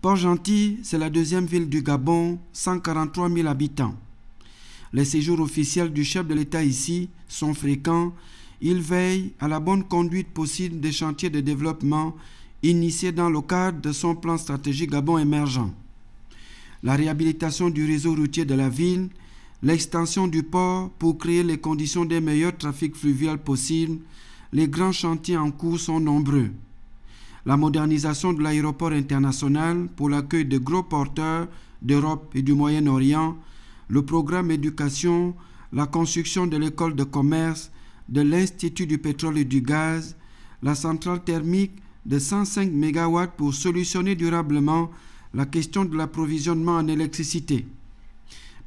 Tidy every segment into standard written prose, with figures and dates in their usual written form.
Port-Gentil, c'est la deuxième ville du Gabon, 143 000 habitants. Les séjours officiels du chef de l'État ici sont fréquents. Il veille à la bonne conduite possible des chantiers de développement initiés dans le cadre de son plan stratégique Gabon émergent. La réhabilitation du réseau routier de la ville, l'extension du port pour créer les conditions d'un meilleur trafic fluvial possible, les grands chantiers en cours sont nombreux. La modernisation de l'aéroport international pour l'accueil de gros porteurs d'Europe et du Moyen-Orient, le programme éducation, la construction de l'école de commerce, de l'Institut du pétrole et du gaz, la centrale thermique de 105 MW pour solutionner durablement la question de l'approvisionnement en électricité.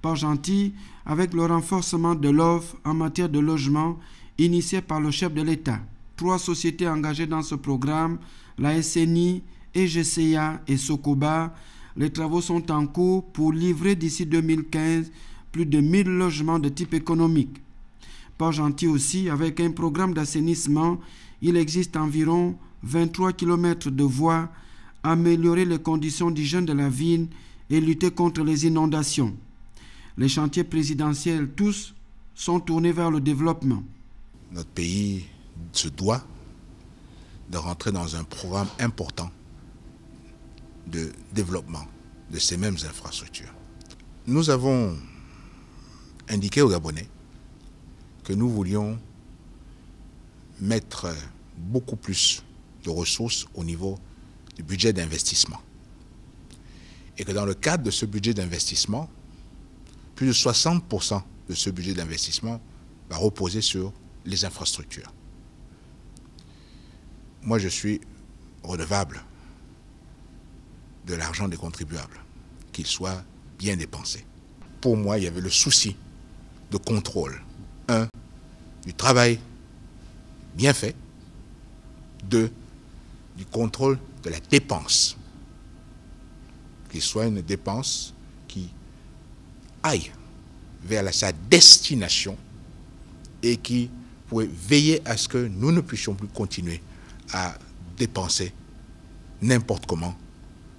Port-Gentil, avec le renforcement de l'offre en matière de logement initié par le chef de l'État. 3 sociétés engagées dans ce programme, la SNI, EGCA et Sokoba. Les travaux sont en cours pour livrer d'ici 2015 plus de 1000 logements de type économique. Port-Gentil aussi, avec un programme d'assainissement, il existe environ 23 km de voies, améliorer les conditions d'hygiène de la ville et lutter contre les inondations. Les chantiers présidentiels, tous, sont tournés vers le développement. Notre pays se doit de rentrer dans un programme important de développement de ces mêmes infrastructures. Nous avons indiqué aux Gabonais que nous voulions mettre beaucoup plus de ressources au niveau du budget d'investissement. Et que dans le cadre de ce budget d'investissement, plus de 60% de ce budget d'investissement va reposer sur les infrastructures. Moi, je suis redevable de l'argent des contribuables, qu'il soit bien dépensé. Pour moi, il y avait le souci de contrôle. 1, du travail bien fait. 2, du contrôle de la dépense. Qu'il soit une dépense qui aille vers sa destination et qui pourrait veiller à ce que nous ne puissions plus continuer à dépenser n'importe comment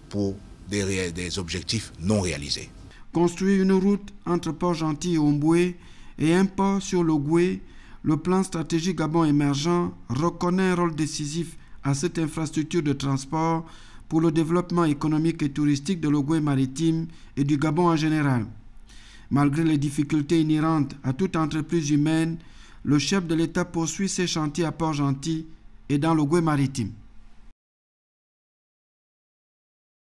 pour des objectifs non réalisés. Construire une route entre Port-Gentil et Omboué et un port sur le Goué, le plan stratégique Gabon émergent reconnaît un rôle décisif à cette infrastructure de transport pour le développement économique et touristique de l'Ogooué maritime et du Gabon en général. Malgré les difficultés inhérentes à toute entreprise humaine, le chef de l'État poursuit ses chantiers à Port-Gentil et dans l'Ogooué maritime.